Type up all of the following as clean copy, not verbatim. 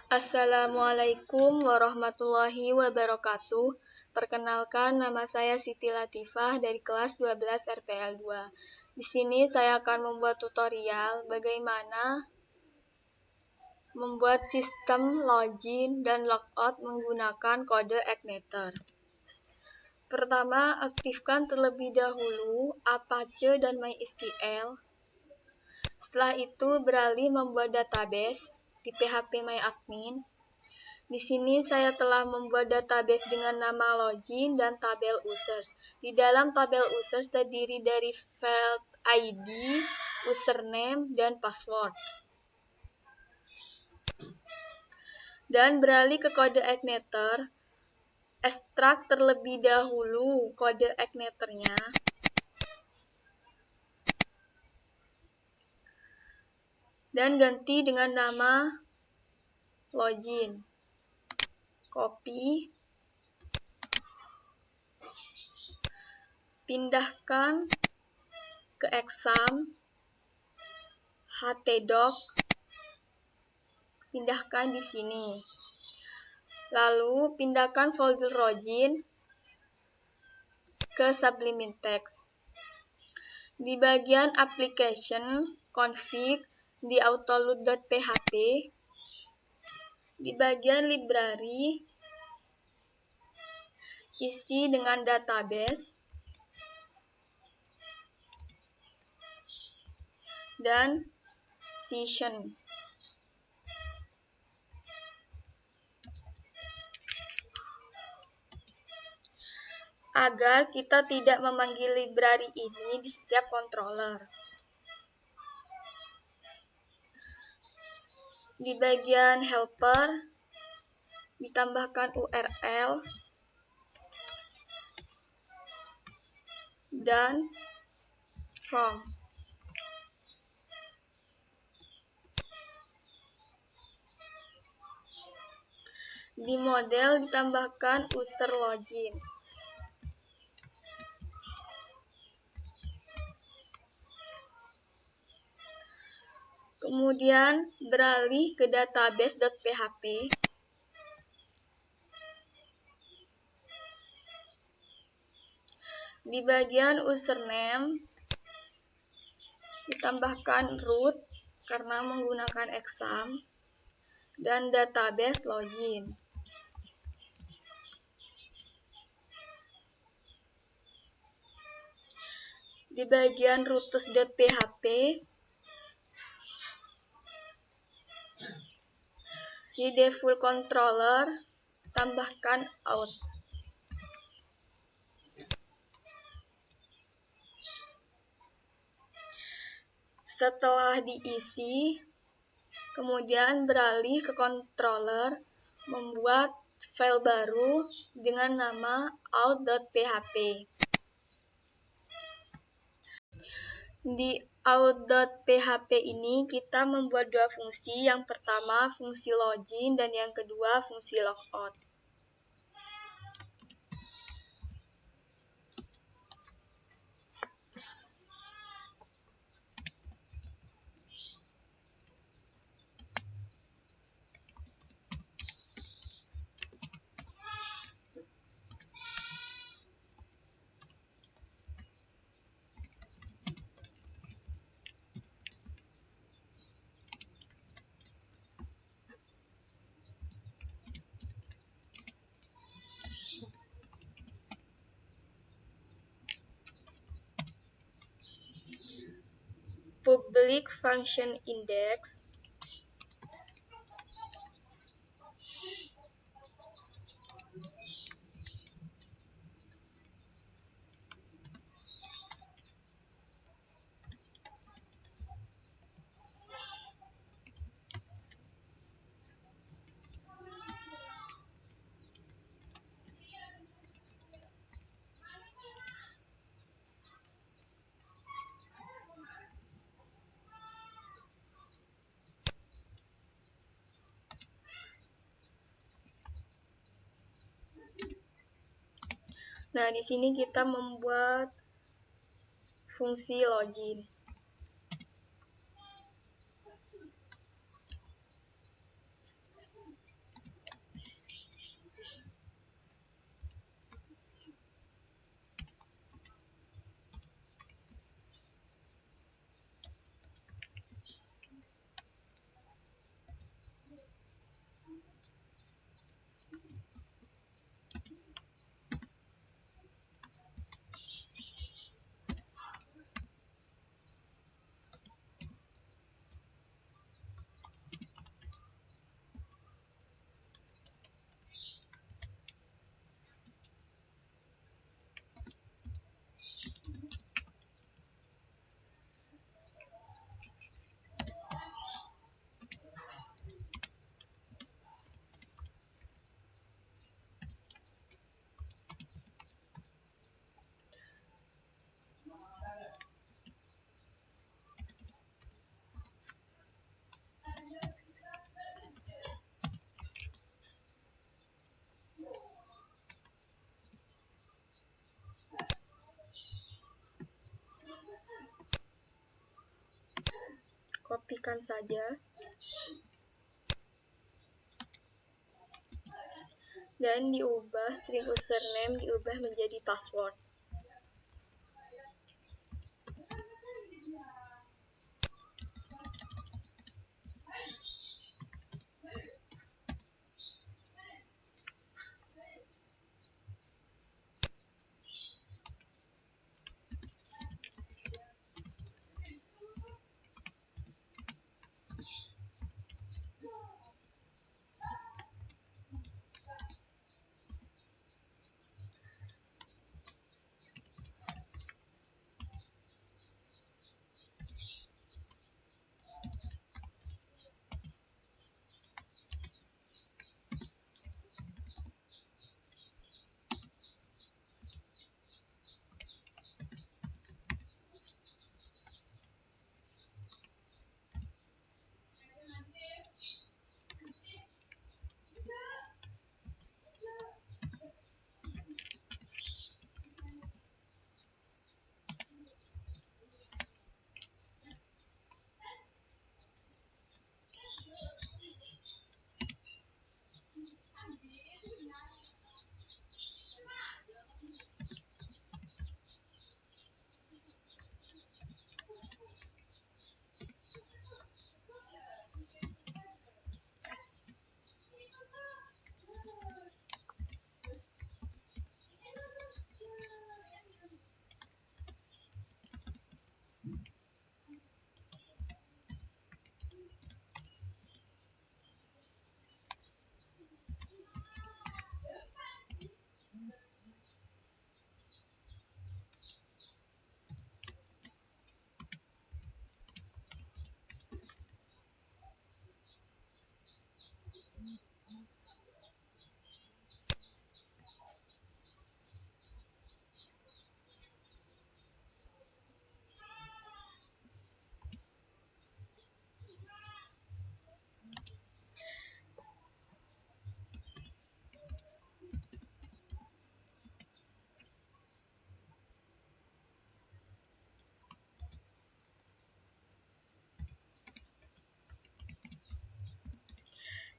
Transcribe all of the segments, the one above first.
Assalamualaikum warahmatullahi wabarakatuh. Perkenalkan, nama saya Siti Latifah dari kelas 12 RPL 2. Di sini saya akan membuat tutorial bagaimana membuat sistem login dan logout menggunakan kode Igniter. Pertama, aktifkan terlebih dahulu Apache dan MySQL. Setelah itu, beralih membuat database di phpMyAdmin. Di sini saya telah membuat database dengan nama login dan tabel users. Di dalam tabel users terdiri dari field ID, username, dan password. Dan beralih ke kode Igniter, ekstrak terlebih dahulu kode Igniternya. Dan ganti dengan nama login. Copy. Pindahkan ke exam, htdoc, pindahkan di sini. Lalu pindahkan folder login ke Sublime Text. Di bagian application, config di autoload.php, di bagian library, isi dengan database, dan session. Agar kita tidak memanggil library ini di setiap controller. Di bagian helper, ditambahkan URL dan from. Di model ditambahkan user login. Kemudian beralih ke database.php. Di bagian username ditambahkan root karena menggunakan exam dan database login. Di bagian rooters.php di default controller tambahkan out. Setelah diisi, kemudian beralih ke controller, membuat file baru dengan nama out.php. Di out.php ini kita membuat dua fungsi, yang pertama fungsi login dan yang kedua fungsi logout. Public function index Nah, di sini kita membuat fungsi login. ketikkan saja. Dan diubah string username diubah menjadi password.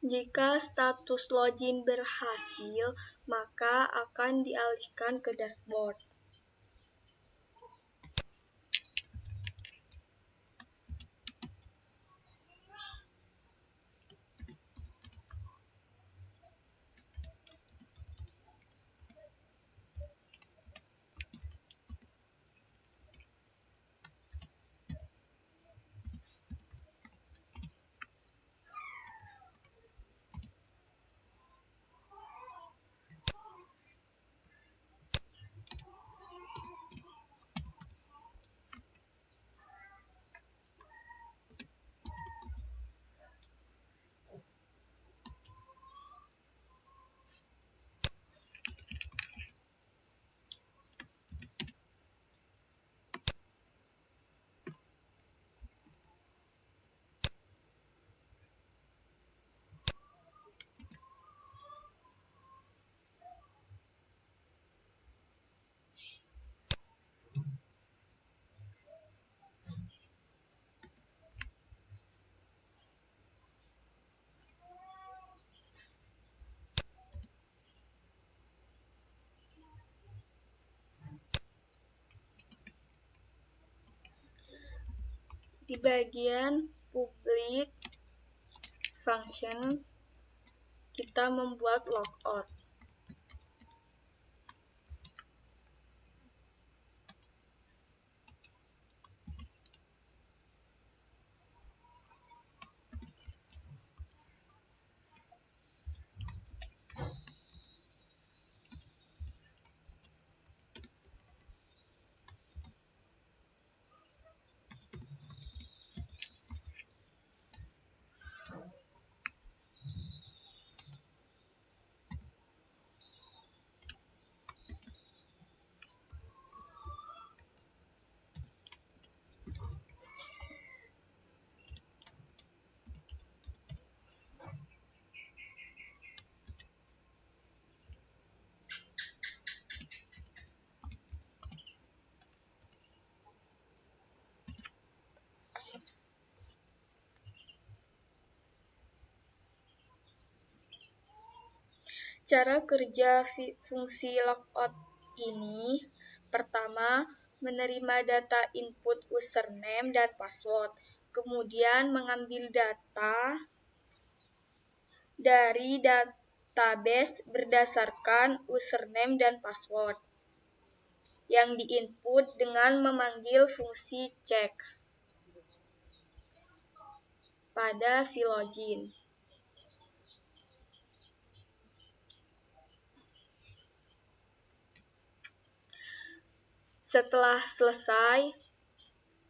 Jika status login berhasil, maka akan dialihkan ke dashboard. Di bagian public function, kita membuat logout. Cara kerja fungsi logout ini, pertama, menerima data input username dan password, kemudian mengambil data dari database berdasarkan username dan password yang diinput dengan memanggil fungsi check pada filogin. Setelah selesai,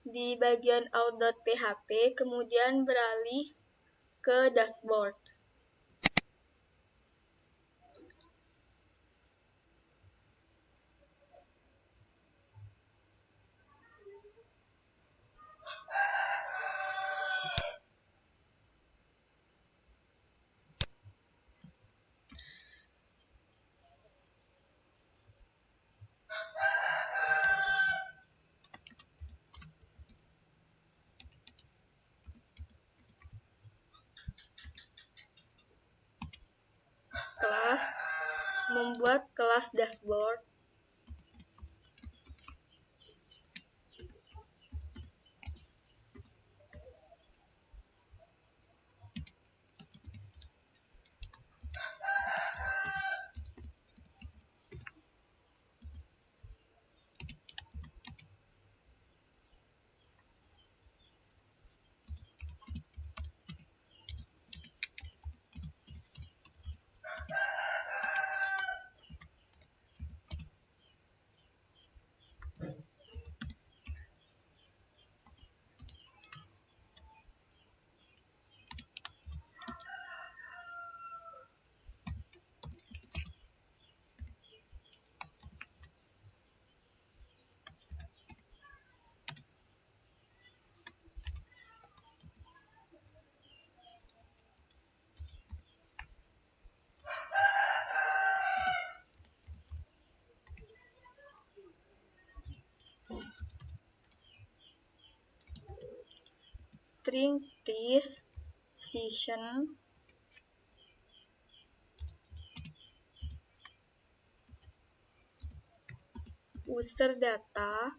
di bagian out.php, kemudian beralih ke dashboard. Kelas, membuat kelas dashboard. String this session user data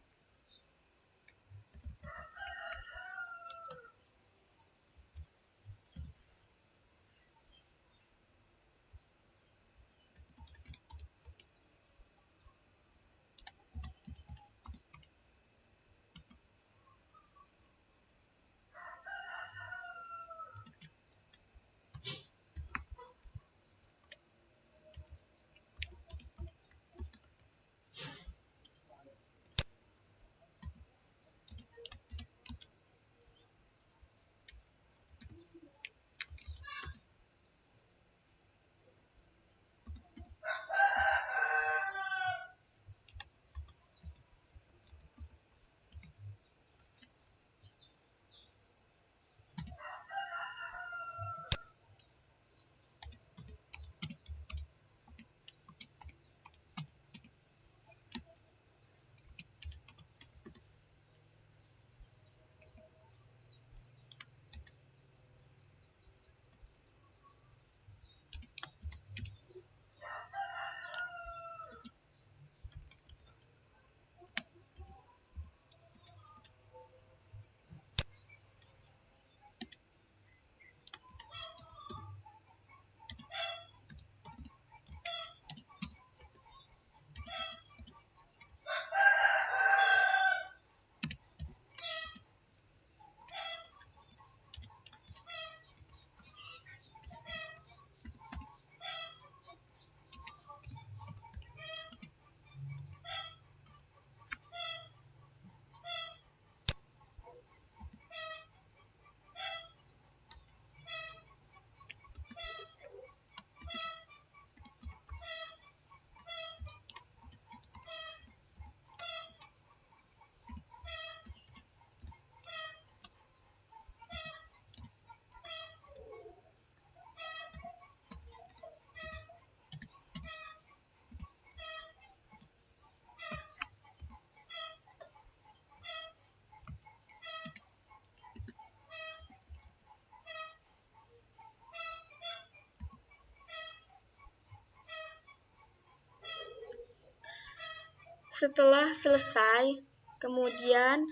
Setelah selesai, kemudian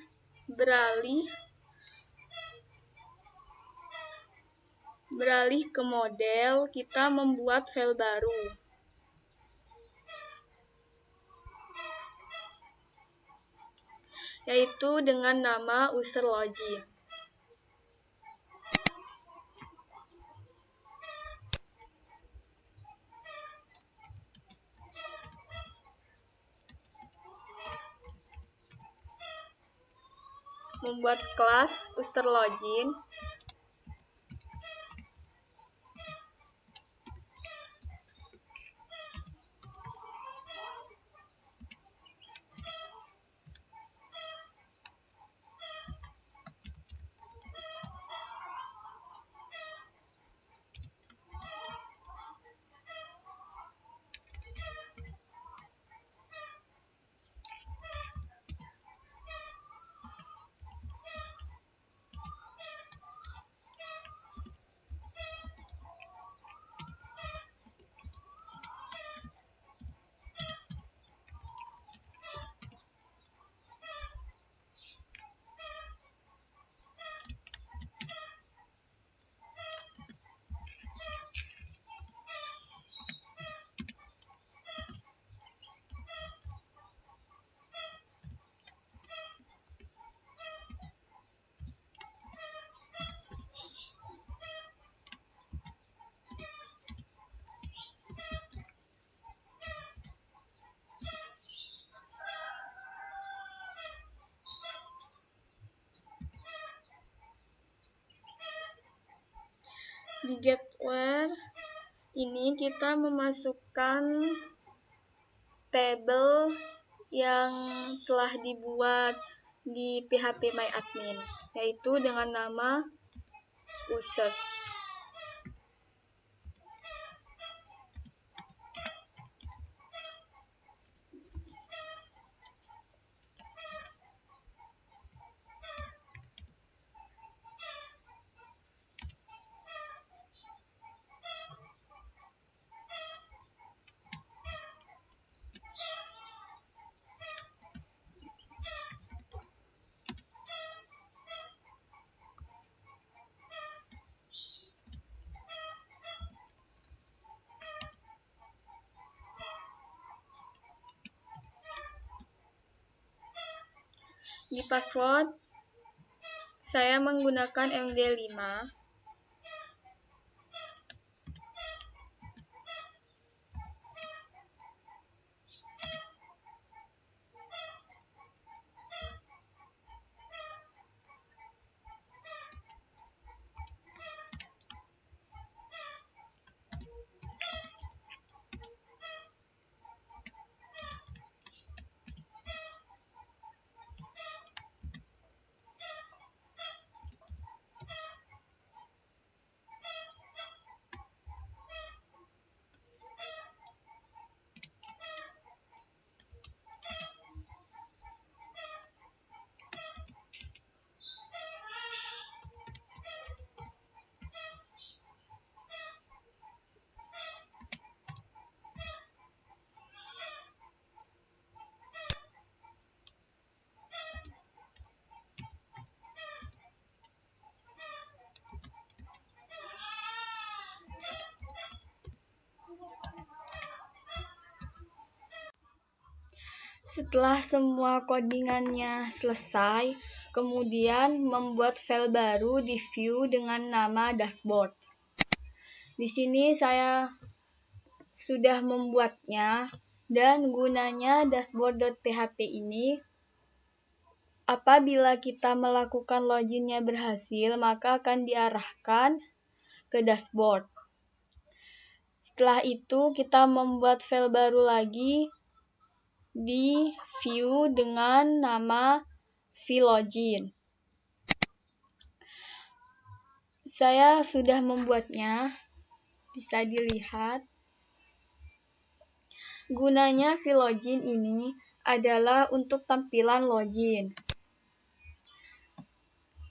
beralih ke model, kita membuat file baru, yaitu dengan nama user login. Membuat kelas user login. Di getWhere ini kita memasukkan tabel yang telah dibuat di phpMyAdmin, yaitu dengan nama users. Di password, saya menggunakan MD5. Setelah semua codingannya selesai, kemudian membuat file baru di view dengan nama dashboard. Di sini saya sudah membuatnya, dan gunanya dashboard.php ini, apabila kita melakukan loginnya berhasil, maka akan diarahkan ke dashboard. Setelah itu, kita membuat file baru lagi di view dengan nama vlogin. Saya sudah membuatnya, bisa dilihat. Gunanya vlogin ini adalah untuk tampilan login.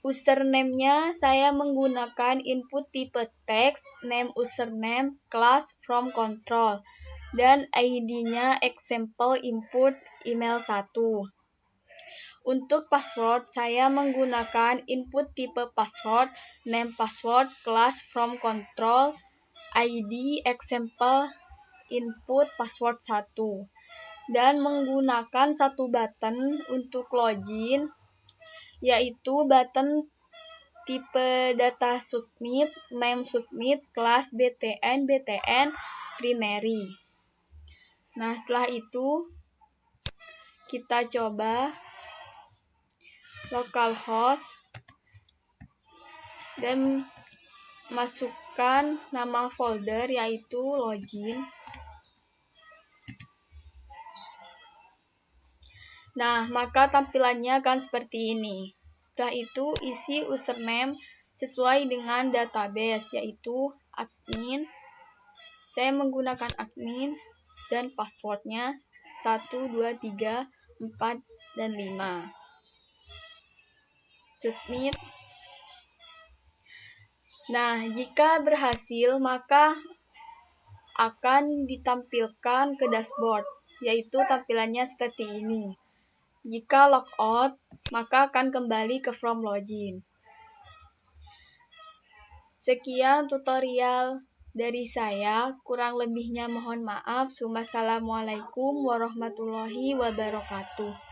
Username-nya saya menggunakan input tipe text, name username, class from control. dan ID-nya example input email 1. Untuk password, saya menggunakan input tipe password, name password, class from control, ID example input password 1. Dan menggunakan satu button untuk login, yaitu button tipe data submit, name submit, class btn primary. Nah, setelah itu kita coba localhost dan masukkan nama folder yaitu login. Nah, maka tampilannya akan seperti ini. Setelah itu, isi username sesuai dengan database, yaitu admin. Saya menggunakan admin dan passwordnya 1, 2, 3, 4, dan 5. Submit. Nah, jika berhasil, maka akan ditampilkan ke dashboard, yaitu tampilannya seperti ini. Jika logout, maka akan kembali ke from login. Sekian tutorial dari saya, kurang lebihnya mohon maaf. Wassalamualaikum warahmatullahi wabarakatuh.